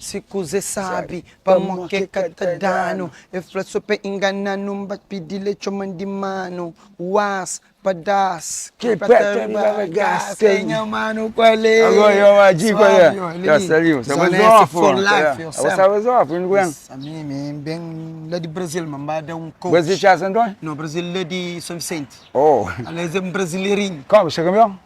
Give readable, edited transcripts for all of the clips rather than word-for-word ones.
Se você sabe, vamos que catadano. Eu falo super enganando, mas pedi leite de mano. Uas, padas, que peta bagaça. Senha, mano, qual é? Agora eu adi qual é? Já saiu. Você vai zoar, for life, eu você vai zoar, não aguento. A mim, bem lá de Brasil, mas vai um coach. Brasil já Santo? Não, Brasil lá de São Vicente. Oh. Aliás, é um brasileirinho. Como, você cambiou?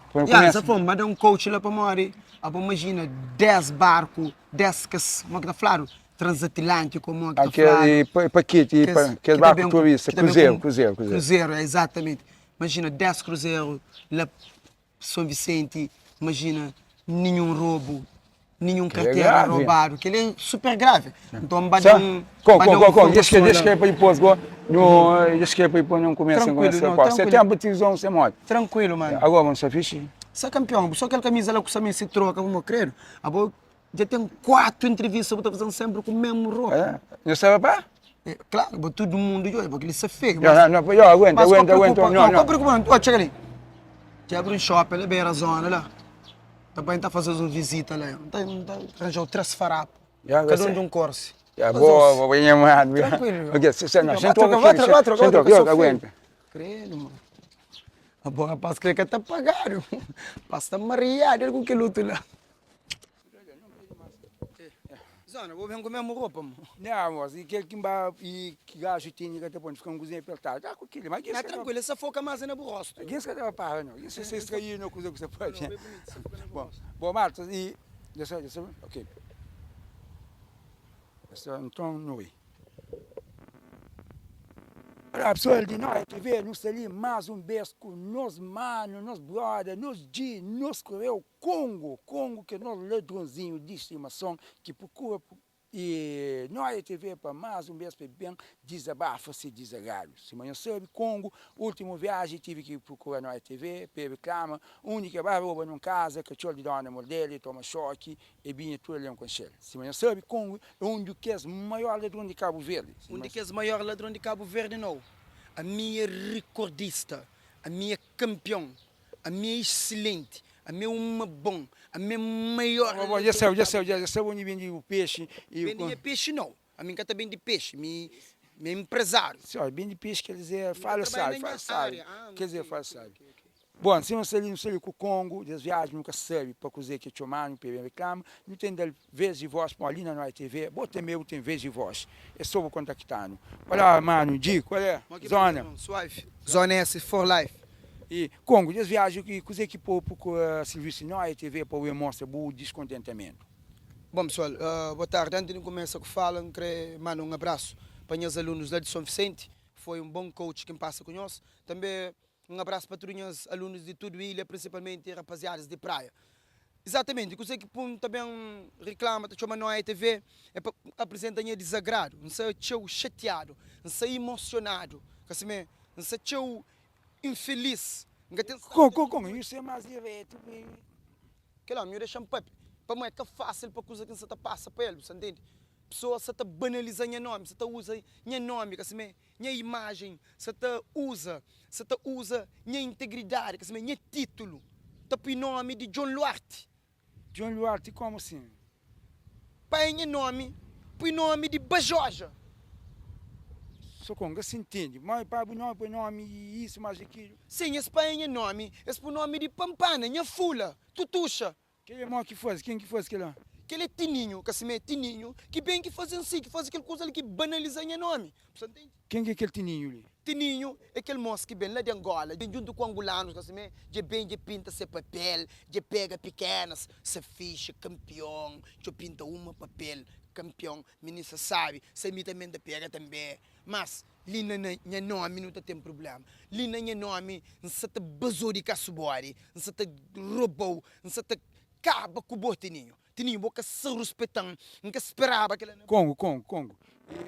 Essa foi, mas um coach lá para morrer. Imagina 10 barcos, 10 que como é que tá falando? Transatlântico, como é que tá falando? Aquele paquete, aquele barco turista, cruzeiro. Exatamente. Imagina 10 cruzeiros lá São Vicente, imagina nenhum roubo, nenhum carteira roubado, que ele é super grave. Então, deixa que é para ir pôr agora, deixa que é para ir pôr não começa com essa parte. Você tem a batisão, você morre. Tranquilo, mano. Agora, vamos só fixe. Você é campeão, só aquela camisa lá que você se troca, como eu creio. Agora, já tem 4 entrevistas, eu estou fazendo sempre com o mesmo roupa. É? Não sabe para? Claro, todo mundo olha, porque ele se feio. Não, eu aguento. Não, preocupa, chega ali. Já abre um shopping, ele beira a zona lá. Também está fazendo uma visita lá. Está arranjando 3 farapos. Cada um de um corse. Boa, bem amado. Tranquilo. Ok, senta, aguenta. Creio, mano. A boa rapaz, creio que está pagado. Passa mariado com que luto lá. Zona, vou vir com a mesma roupa, mano. Não, mas e aquele que gajo tinha que até pode ficar um cozinho apertado. Ah, com aquele, mas é tranquilo, essa foca mais na rosto. Quem que estava parando? Isso você extraiu no coisa que você pode. Bom, Marta, e deixa, ok. Então, não é. Olha, pessoal de nós que vê, nos ali mais um beijo com nós, mano, nós brother, nós G, nós Coreia, Congo que é nosso ladrãozinho de estimação que procura e nós TV para mais um beijo para bem desabafo se desagrado. Se amanhã sabe, Congo, última viagem tive que procurar nós TV, para reclama, única vai roubar numa casa, que eu lhe dou uma modelo, toma choque e bem tudo ali com ele. Se amanhã sabe, Congo é onde que é o maior ladrão de Cabo Verde. Onde que é o maior ladrão de Cabo Verde, não? A minha recordista, a minha campeão, a minha excelente, a minha uma bom, a minha maior... Já sei onde vende o peixe. Vende peixe não, a minha cata vende peixe, meu empresário. Senhor, bem de peixe quer dizer, fala sério. Quer dizer, fala sério. Bom, se você não sabe com o Congo, das viagens nunca sabe para cozer que eu mando, para reclama, não tem vez de voz para ali na TV, bota meu tem vez de voz, é só vou contactando. Olha, mano, Di, qual é? Zona. Zona S for life. E Congo, das viagens que cozer que para serviço na TV para eu mostrar o descontentamento. Bom, pessoal, boa tarde. Antes de começar com fala, mando um abraço para os alunos lá de São Vicente. Foi um bom coach que passa com nós. Também um abraço para todos os alunos de toda a ilha, principalmente rapaziadas de praia. Exatamente, que você que também reclama, chama na TV, é para apresentar desagrado, não sei chateado, não sei emocionado, não sei infeliz. Como isso é mais direto. Que lá, me deixa para mim é que fácil para coisa que você passa para ele, você entende? Pessoa você banaliza o nome, você usa o nome, a imagem, você usa a integridade, o título, o nome de John Luarte. John Luarte, como assim? Pai o nome de Bajoja. Só com você entende, mas para o nome isso, mais aquilo. Sim, esse pai o nome de Pampana, minha fula, Tutuxa. Quem é que faz? Quem que faz aquilo lá? Aquele é tininho, tininho, que bem que faz assim, que faz aquela coisa ali que banaliza o nome. Você entende? Quem é aquele tininho ali? Tininho é aquele moço que vem lá de Angola, junto com angolanos, de bem de pinta seu papel, de pega pequenas, se ficha campeão, de pinta uma papel, campeão, ministra sabe, se me também de pega também. Mas, ali no nome não tem problema. Ali no nome, não se te basou de caçuari, não se te roubou, não se te acaba com o tininho. Tininho, boca se respeitando, nunca esperava aquela... Congo.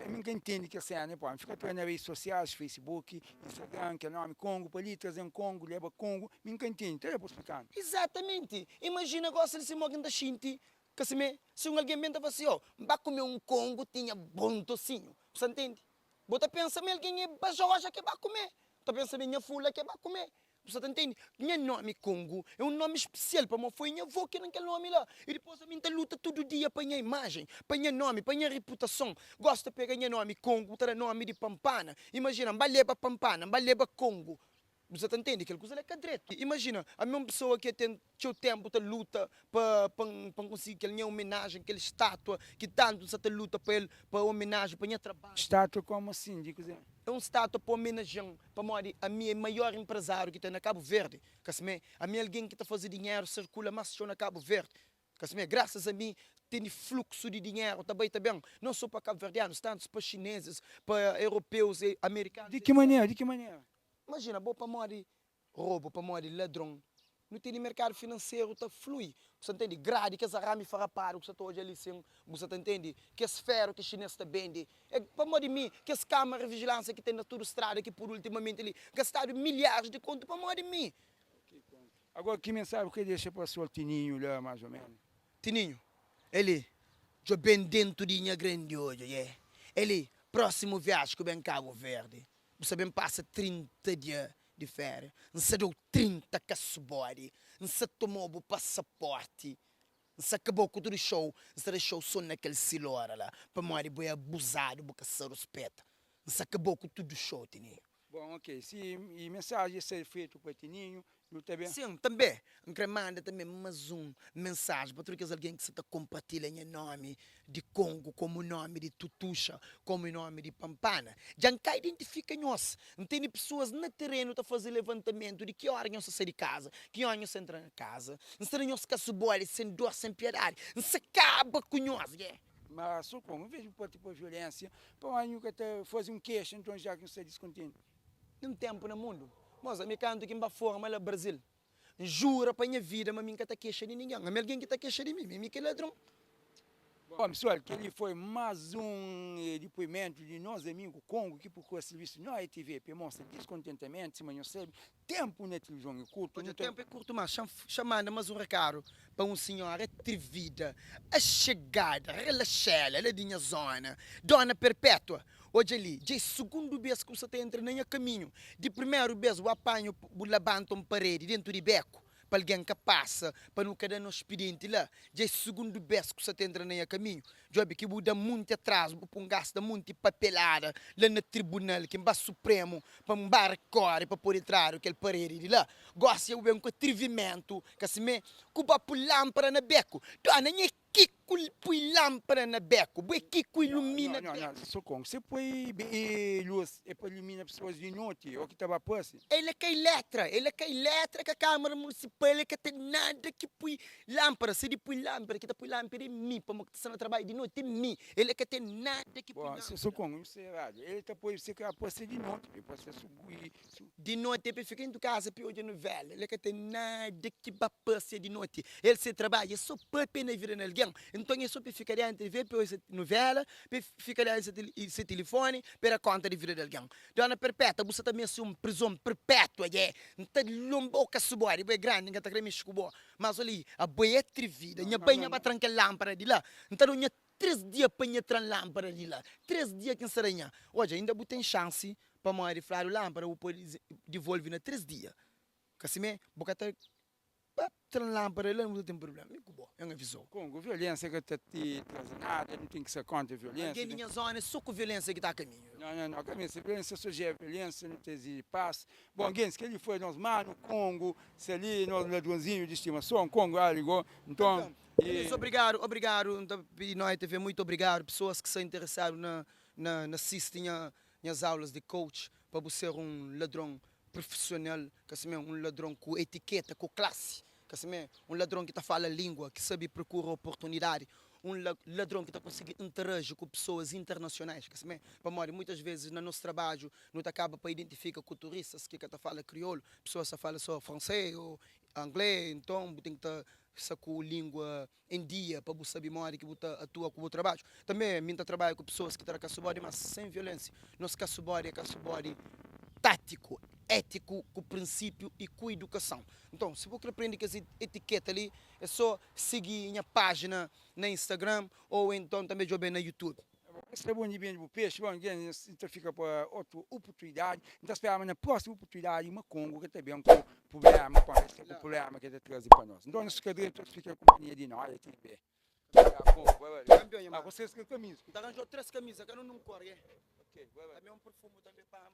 Ninguém entende que é, né, pô? Fica atrás nas redes sociais, Facebook, Instagram, que é nome Congo, para ali trazer um Congo, leva Congo, ninguém entende, tá explicando? Exatamente. Imagina agora se ele se morre da Shinti, que se alguém mente assim, ó, vai comer um Congo, tinha bom tocinho, você entende? Bota pensa, alguém é bajoja que vai comer, tá pensando minha fula que vai comer. você entende? Minha nome Congo é um nome especial para mim, foi minha avó que naquele nome lá. E depois a minha luta todo dia para minha imagem, para minha nome, para minha reputação. Gosto de pegar minha nome Congo, ter nome de Pampana. Imagina, Mbaleba Pampana, Mbaleba Congo. Você entende? Aquela coisa é cadreto. Imagina, a mesma pessoa que tem seu tempo de luta para conseguir aquela homenagem, aquela estátua que tanto você luta para ele, para homenagem, para o trabalho. Estátua como assim, digo assim. É um estátua para homenagear para a minha maior empresário que tem na Cabo Verde. A minha alguém que está fazendo dinheiro circula mais na Cabo Verde. Graças a mim tem fluxo de dinheiro também, não só para cabo-verdianos, tanto para chineses, para europeus e americanos. De que maneira? De que maneira? Imagina, para morrer roubo, para morrer ladrão. Não tem mercado financeiro, tá flui. Você entende? Grade, que essa rame farraparo, que você está hoje ali, você entende? Que esse ferro que chinês está vende. É para morrer mim, que as câmaras de vigilância que tem na toda estrada, que por ultimamente ali, gastaram milhares de conto para morrer mim. Agora, que mensagem que deixa para o senhor Tininho lá, mais ou menos? Tininho, ele, já bem dentro de minha grande hoje, yeah. Ele, próximo viagem que vem Cabo Verde. Você bem passa 30 dias de férias. Você deu 30 caçubori. Você tomou o passaporte. Você acabou com todo o show. Você deixou só naquele silora lá. Para morrer, boi abusado, boca se respeita. Você acabou com tudo o show, Tininho. Bom, ok. Se e mensagem ser feito para Tininho, não está bem? Sim, também. Manda também mais um mensagem para todos alguém que está compartilhando o nome de Congo, como o nome de Tutuxa, como o nome de Pampana. Já cá identifica nós. Não tem pessoas no terreno a fazer levantamento de que hora nós sair de casa, que hora nós entrar na casa. Não será nós que subir sem dor, sem piedade. Não se acaba com nós, yeah. Mas, socorro, vejo para tipo violência, para o nunca fazer queixa, então já que você é descontente. Num tempo no mundo. Moça, me canto que me forma lá no Brasil. Jura para minha vida, mas me está queixa de ninguém. A alguém que está queixa de mim, me que ladrão. Bom, pessoal, que ele foi mais um depoimento de nós amigos Congo que procura serviço na ETV, para mostrar descontentamento, se não sabe, tempo na televisão é curto. O tempo é curto, mas chamando mais um recado para um senhor atrevida, a chegada, relaxada, ela é de minha zona, Dona Perpétua. Hoje ali, de segundo vez que você entra no caminho, de primeiro vez o apanho, o levanto uma parede dentro de beco, para alguém que passa, para não cair no expediente lá. De segundo vez que você entra no caminho, já que muda muito atrás, para um gasto muito papelada, lá no tribunal, que é Supremo, para um barcore, para pôr entrar aquele parede de lá. Gosta de um atrevimento, que se me cuba por lâmpada na beco. Dona, que põe lâmpada na beco, que ilumina. Não, socorro. Você põe luz é para iluminar pessoas de noite, ou que estava passando. Ele que elétrica, que a Câmara Municipal, ele que tem nada que põe lâmpada. Se ele põe lâmpada, que põe lâmpada é mim, para estar no trabalho de noite, é mim. Ele que tem nada que põe lâmpada. Socorro, isso é errado. Ele está põe você que passa de noite, depois você subir. De noite, ele fica em casa, para hoje novela. Ele que tem nada que passa de noite. Ele se trabalha, só para pena vir na alguém. Então, ele só fica ali entre ver pela novela, fica ali esse telefone, pela conta de vida de alguém. Dona Perpétua, você também é uma prisão perpétua, é? Não está lomboca subar, é grande, ninguém está querendo mexer com o mas ali, a boia é atrevida, minha banha para trancar a lâmpada de lá. Então, não 3 dias para entrar lâmpada de lá. 3 dias que será. Hoje, ainda tem chance para morrer falar a lâmpada, eu posso devolver na 3 dias. Porque assim, boca está lâmpada, não tem problema. É uma visão. Congo, violência que está te trazendo nada, não tem que ser contra a violência. Ninguém na minha zona é só com violência que está a caminho. Não, caminho, se violência surgir violência, não tem exige paz. Bom, alguém, se ele foi nos mano, Congo, se ali, nós ladrãozinho de estimação, Congo, ligou, então... Obrigado, nós TV, muito obrigado, pessoas que são interessadas na assistem as aulas de coach, para você ser um ladrão profissional, um ladrão com etiqueta, com classe, um ladrão que fala a língua, que sabe procurar oportunidade, um ladrão que consegue interagir com pessoas internacionais, para muitas vezes no nosso trabalho não acaba para identificar com turistas que falam crioulo, pessoas que falam só francês ou inglês, então tem que estar com língua em dia para você saber que você atua com o trabalho. Também eu trabalho com pessoas que estão caçubode, mas sem violência. Nosso caçubode é caçubode tático, ético, com princípio e com educação. Então, se você aprende que essa etiqueta ali, é só seguir minha página na Instagram ou então também jogar na YouTube. Esse é bom de bem do peixe, bom, então fica para outra oportunidade. Então esperamos na próxima oportunidade uma Congo que também é um problema com esse problema que ele traz para nós. Então nós fica com a companhia de nós aqui bem. Campeão, Ah, vocês que camisa. Tá arranjou 3 camisas, que eu não corre. Ok, vai. Também um perfume também para